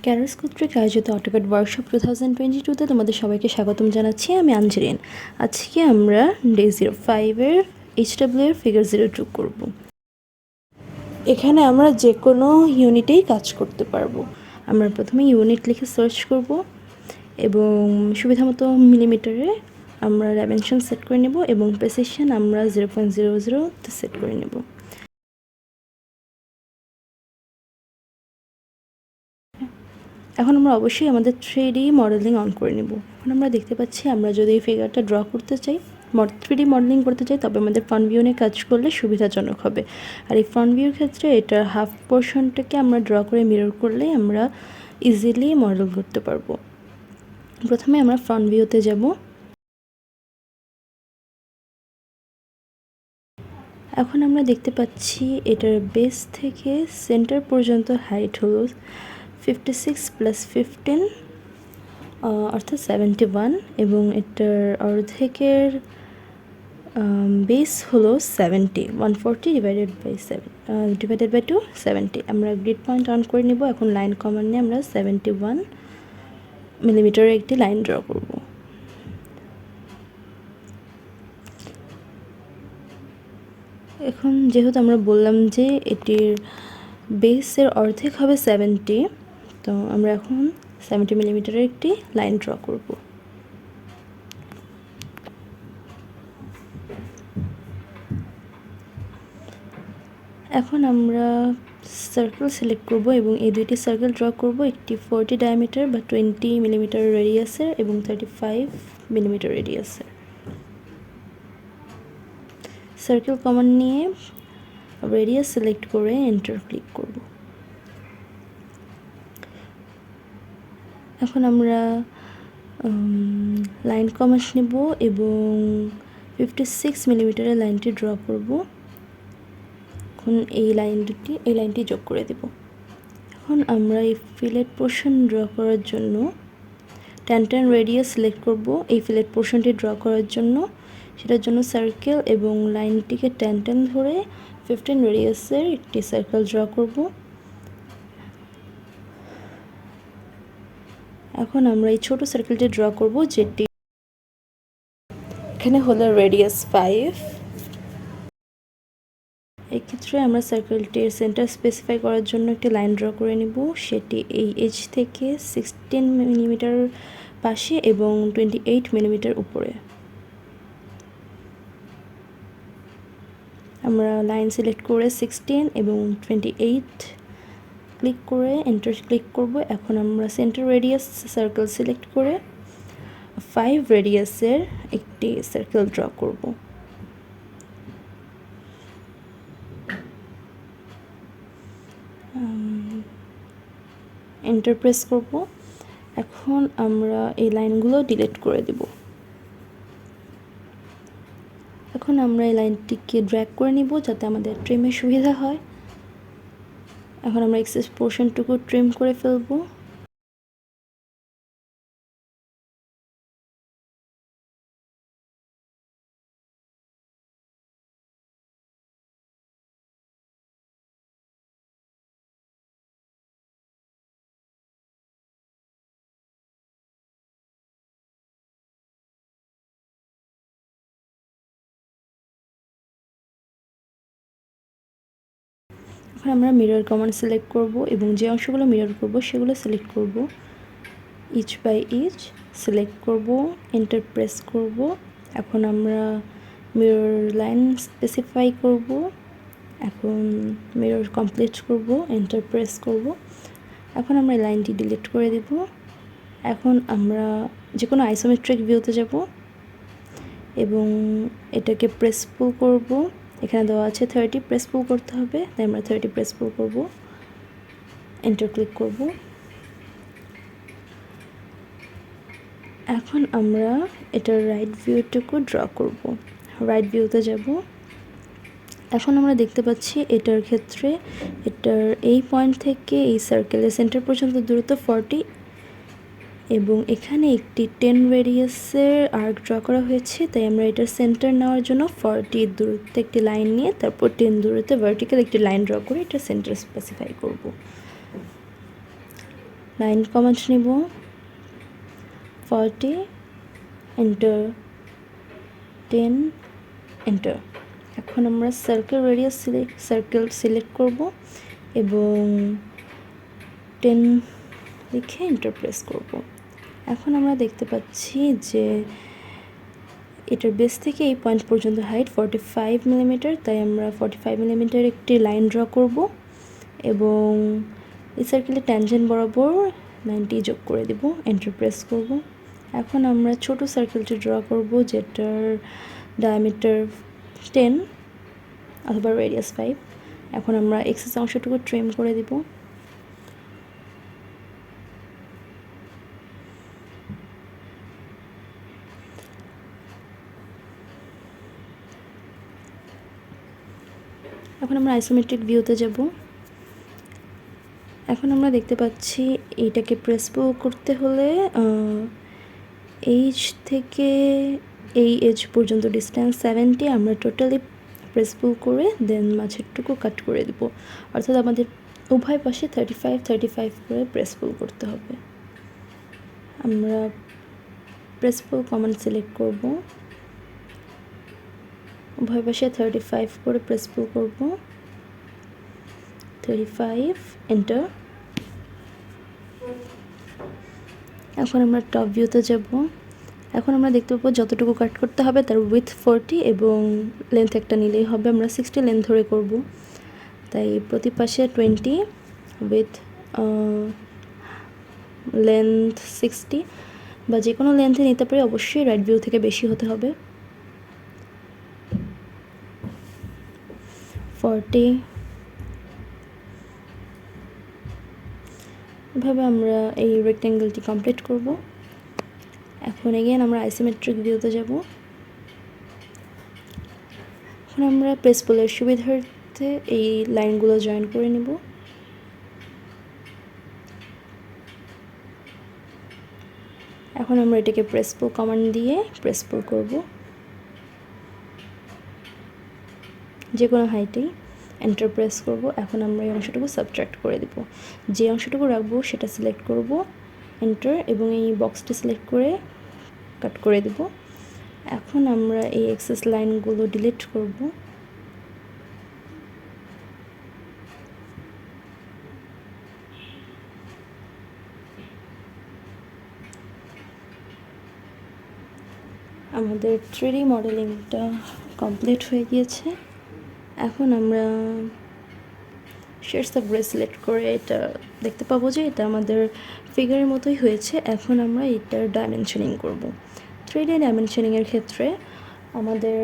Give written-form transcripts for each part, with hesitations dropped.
Cadres কর্তৃক আয়োজিত AutoCAD workshop 2022-তে তোমাদের সবাইকে স্বাগতম জানাচ্ছি। আমি আঞ্জরিন। আজকে আমরা ডে 05-এর HW এর ফিগার 02 করব। এখানে আমরা যে কোনো ইউনিটেই কাজ করতে পারবো। আমরা প্রথমে ইউনিট লিখে সার্চ করব এবং সুবিধামতো মিলিমিটারে আমরা ডাইমেনশন সেট করে নেব এবং প্রেসিশন আমরা 0.00-তে সেট করে নেব। এখন আমরা অবশ্যই আমাদের 3D মডেলিং অন করে নেব। এখন আমরা দেখতে পাচ্ছি আমরা যদি এই ফিগারটা ড্র করতে চাই, 3D মডেলিং করতে চাই, তবে আমাদের ফ্রন্ট ভিউ নিয়ে কাজ করলে সুবিধাজনক হবে। আর এই ফ্রন্ট ভিউর ক্ষেত্রে এটার হাফ পোর্শনটাকে আমরা ড্র করে মিরর করলেই আমরা ইজিলি মডেল করতে পারবো। প্রথমে আমরা ফ্রন্ট ভিউতে যাব। এখন আমরা দেখতে পাচ্ছি এটার বেস থেকে সেন্টার পর্যন্ত হাইট হলো 56 + 15 অর্থাৎ 71 এবং এটার অর্ধেকের বেস হলো 70, 140 ডিভাইডেড বাই 2 70। আমরা গ্রিড পয়েন্ট অন করে নেব। এখন লাইন কমান্ড নিয়ে আমরা 71 মিলিমিটারের একটি লাইন ড্র করব। এখন যেহেতু আমরা বললাম যে এটির বেসের অর্ধেক হবে 70, তো আমরা এখন 70 মিলিমিটারের একটি লাইন ড্র করব। এখন আমরা সার্কেল সিলেক্ট করব এবং এই দুইটি সার্কেল ড্র করব। একটি 40 ডায়ামিটার বা 20 মিলিমিটার রেডিয়াসের এবং 35 মিলিমিটার রেডিয়াসের। সার্কেল কমান্ড নিয়ে রেডিয়াস সিলেক্ট করে এন্টার ক্লিক করব। এখন আমরা লাইন কমান্ড নেব এবং 56 মিলিমিটারের লাইনটি ড্র করব। এখন এই লাইনটি যোগ করে দেব। এখন আমরা এই ফিলেট পোর্শন ড্র করার জন্য 10 রেডিয়াস সিলেক্ট করব। এই ফিলেট পোর্শনটি ড্র করার জন্য সেটার জন্য সার্কেল এবং লাইনটিকে 10 ধরে 15 রেডিয়াসের একটি সার্কেল ড্র করব। এখন আমরা এই ছোট সার্কেলটি ড্র করব, যেটি এখানে হলো রেডিয়াস 5। এই ক্ষেত্রে আমরা সার্কেলটির সেন্টার স্পেসিফাই করার জন্য একটি লাইন ড্র করে নিব। সেটি এই এজ থেকে 16 মিলিমিটার পাশে এবং 28 মিলিমিটার উপরে। আমরা লাইন সিলেক্ট করে 16 এবং 28 ক্লিক করে এন্টার ক্লিক করব। এখন আমরা সেন্টার রেডিয়াস সার্কেল সিলেক্ট করে 5 রেডিয়াসের একটি সার্কেল ড্র করব। এন্টার প্রেস করব। এখন আমরা এই লাইনগুলো ডিলিট করে দেব। এখন আমরা এই লাইনটিকে ড্র্যাগ করে নিব যাতে আমাদের ট্রিমের সুবিধা হয়। এখন আমরা এক্সেস পোর্শনটুকু ট্রিম করে ফেলব। এখন আমরা মিরর কমান্ড সিলেক্ট করব এবং যে অংশগুলো মিরর করব সেগুলো সিলেক্ট করব। ইচ বাই ইচ সিলেক্ট করব, এন্টার প্রেস করব। এখন আমরা মিরর লাইন স্পেসিফাই করব। এখন মিরর কমপ্লিট করব, এন্টার প্রেস করব। এখন আমরা এই লাইনটি ডিলিট করে দেব। এখন আমরা যে কোনো আইসোমেট্রিক ভিউতে যাব এবং এটাকে প্রেস পুল করব। এখানে দেওয়া আছে 30, প্রেস পুল করতে হবে, তাই আমরা 30 প্রেস পুল করব, এন্টার ক্লিক করব। এখন আমরা এটার রাইট ভিউটুকু ড্র করব। রাইট ভিউতে যাব। এখন আমরা দেখতে পাচ্ছি এটার ক্ষেত্রে এটার এই পয়েন্ট থেকে এই সার্কেলের সেন্টার পর্যন্ত দূরত্ব 40 এবং এখানে একটি 10 রেডিয়াসের আর্ক ড্র করা হয়েছে, তাই আমরা এটার সেন্টার নেওয়ার জন্য 40 দূরত্বে একটি লাইন নিয়ে তারপর 10 দূরত্বে ভার্টিক্যাল একটি লাইন ড্র করে এটা সেন্টার স্পেসিফাই করব। লাইন কমান্ড নিব 40 এন্টার 10 এন্টার। এখন আমরা সার্কেল রেডিয়াস সিলেক্ট করব এবং 10 লিখে এন্টার প্রেস করব। এখন আমরা দেখতে পাচ্ছি যে এটার বেস থেকে এই পয়েন্ট পর্যন্ত হাইট 45 মিলিমিটার, তাই আমরা 45 মিলিমিটার একটি লাইন ড্র করব এবং এই সার্কেলে ট্যানজেন্ট বরাবর 90 যোগ করে দেব, এন্টার প্রেস করব। এখন আমরা ছোট সার্কেলটি ড্র করব যেটার ডায়ামিটার 10 অথবা রেডিয়াস 5। এখন আমরা এক্সেস অংশটুকু ট্রিম করে দেব। এখন আমরা আইসোমেট্রিক ভিউতে যাব। এখন আমরা দেখতে পাচ্ছি এইটাকে প্রেস পুল করতে হলে এইচ থেকে এই এজ পর্যন্ত ডিস্টেন্স 70 আমরা টোটালি প্রেস পুল করে দেন মাঝেরটুকু কাট করে দেব, অর্থাৎ আমাদের উভয় পাশে 35 করে প্রেস পুল করতে হবে। আমরা প্রেস পুল কমান্ড সিলেক্ট করব, উভয় পাশে 35 করে প্রেস পুল করব, 35 এন্টার। এখন আমরা টপ ভিউতে যাব। এখন আমরা দেখতে পাবো যতটুকু কাট করতে হবে তার উইথ 40 এবং লেন্থ একটা নিলেই হবে। আমরা 60 লেন্থ ধরে করব, তাই প্রতি পাশে 20 উইথ লেন্থ 60 বা যে কোনো লেন্থে নিতে পারি, অবশ্যই রাইট ভিউ থেকে বেশি হতে হবে। 40 এভাবে আমরা এই রেক্ট্যাঙ্গেলটি কমপ্লিট করব। এখন এগেইন আমরা আইসোমেট্রিক ভিউতে যাব। এখন আমরা প্রেস পুলের সুবিধার্থে এই লাইনগুলো জয়েন করে নেব। এখন আমরা এটাকে প্রেস পুল কমান্ড দিয়ে প্রেস পুল করব যে কোনো হাইটেই, এন্টার প্রেস করব। এখন আমরা এই অংশটুকু সাবট্রাক্ট করে দেব, যে অংশটুকু রাখবো সেটা সিলেক্ট করব, এন্টার, এবং এই বক্সটি সিলেক্ট করে কাট করে দেব। এখন আমরা এই এক্সেস লাইনগুলো ডিলিট করব। আমাদের 3D মডেলিংটা কমপ্লিট হয়ে গিয়েছে। এখন আমরা শেডস অফ গ্রে সিলেক্ট করে এটা দেখতে পাবো যে এটা আমাদের ফিগারের মতোই হয়েছে। এখন আমরা এটার ডাইমেনশনিং করব। 3D ডাইমেনশনিংয়ের ক্ষেত্রে আমাদের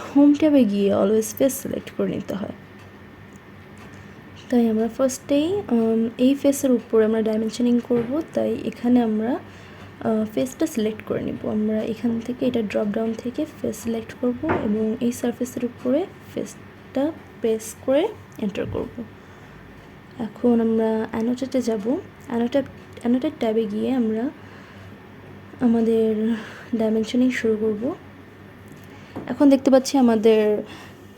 হোম ট্যাবে গিয়ে অলওয়েজ ফেস সিলেক্ট করে নিতে হয়, তাই আমরা ফার্স্টেই এই ফেসের উপরে আমরা ডাইমেনশনিং করব, তাই এখানে আমরা ফেসটা সিলেক্ট করে নিব। আমরা এখান থেকে এটা ড্রপ ডাউন থেকে ফেস সিলেক্ট করব এবং এই সারফেসের উপরে ফেসটা প্রেস করে এন্টার করব। এখন আমরা অ্যানোটেটে যাব। অ্যানোটেট ট্যাবে গিয়ে আমরা আমাদের ডাইমেনশনিং শুরু করব। এখন দেখতে পাচ্ছি আমাদের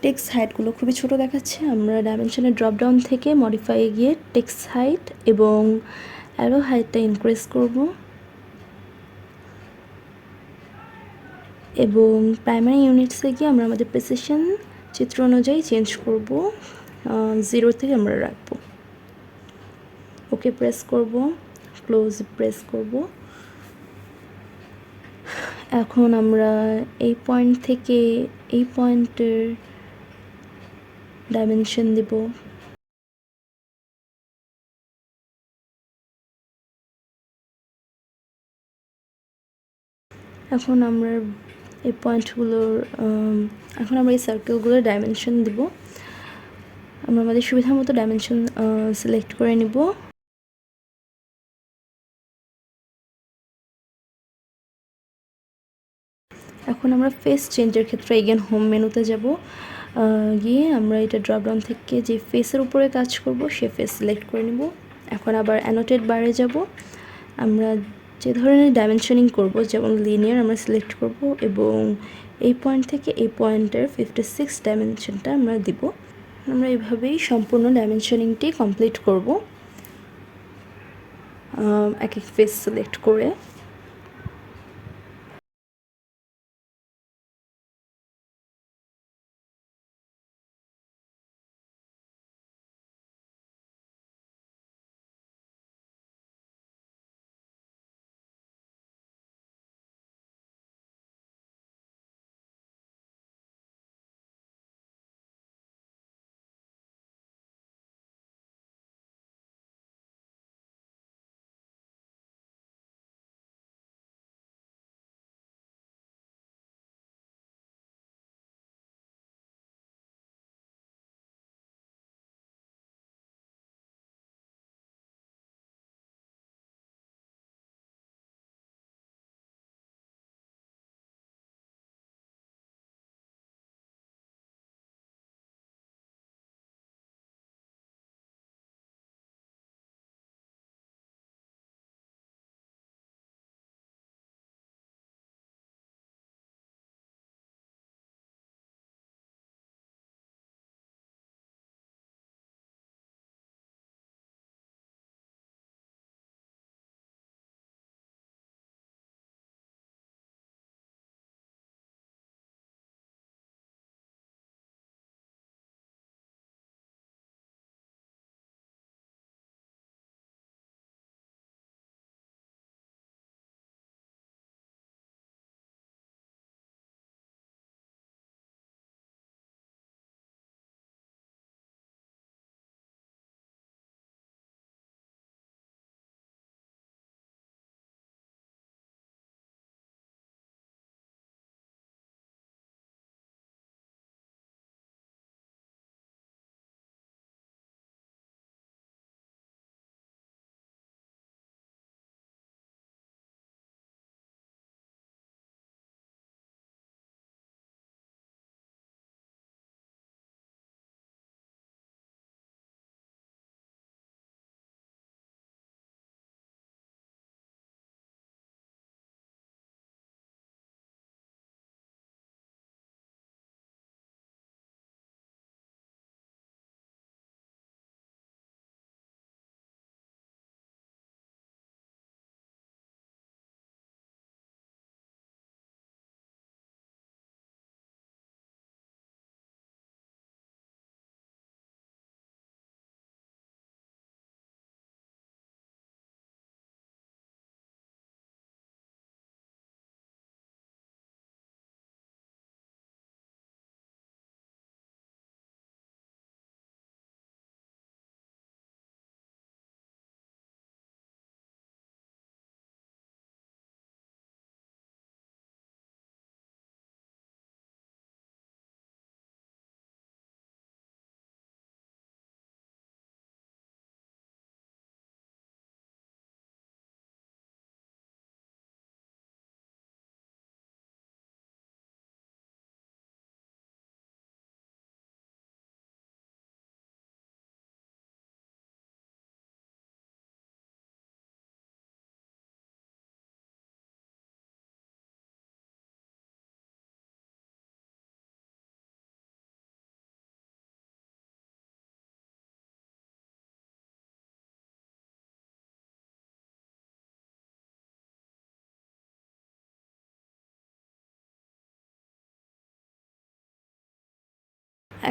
টেক্সট হাইটগুলো খুবই ছোট দেখাচ্ছে। আমরা ডাইমেনশনের ড্রপ ডাউন থেকে মডিফাই গিয়ে টেক্সট হাইট এবং অ্যারো হাইটটা ইনক্রিজ করব এবং প্রাইমারি ইউনিটসে গিয়ে আমরা আমাদের প্রেসিশন চিত্র অনুযায়ী চেঞ্জ করব, 0 থেকে আমরা রাখবো। ওকে প্রেস করব, ক্লোজ প্রেস করব। এখন আমরা এই পয়েন্ট থেকে এই পয়েন্টের ডাইমেনশন দেব। এখন আমরা এই পয়েন্টগুলোর এখন আমরা এই সার্কেলগুলোর ডাইমেনশন দেব। আমরা আমাদের সুবিধা মতো ডাইমেনশন সিলেক্ট করে নিব। এখন আমরা ফেস চেঞ্জের ক্ষেত্রে এগেন হোম মেনুতে যাব, গিয়ে আমরা এটা ড্রপডাউন থেকে যে ফেসের উপরে কাজ করব সে ফেস সিলেক্ট করে নিব। এখন আবার অ্যানোটেট বারে যাব, আমরা যে ধরনের ডাইমেনশনিং করব যেমন লিনিয়ার আমরা সিলেক্ট করব এবং এই পয়েন্ট থেকে এই পয়েন্টের 56 ডাইমেনশনটা আমরা দিব। আমরা এইভাবেই সম্পূর্ণ ডাইমেনশনিংটি কমপ্লিট করব। এক এক ফেস সিলেক্ট করে।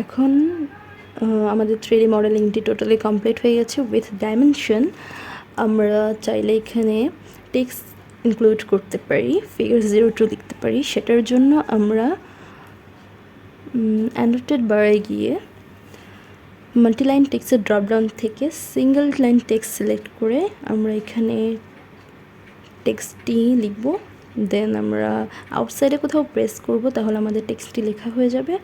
এখন আমাদের 3D মডেলিংটি টোটালি কমপ্লিট হয়ে গেছে উইথ ডাইমেনশন। আমরা চাইলে এখানে টেক্সট ইনক্লুড করতে পারি, ফিগার 02 লিখতে পারি। সেটার জন্য আমরা অ্যানোটেড বারে গিয়ে মাল্টিলাইন টেক্সটের ড্রপডাউন থেকে সিঙ্গেল লাইন টেক্সট সিলেক্ট করে আমরা এখানে টেক্সটটি লিখব। দেন আমরা আউটসাইডে কোথাও প্রেস করব, তাহলে আমাদের টেক্সটটি লেখা হয়ে যাবে।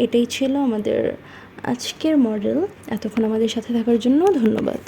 এটাই ছিল আমাদের আজকের মডেল। এতক্ষণ আমাদের সাথে থাকার জন্য ধন্যবাদ।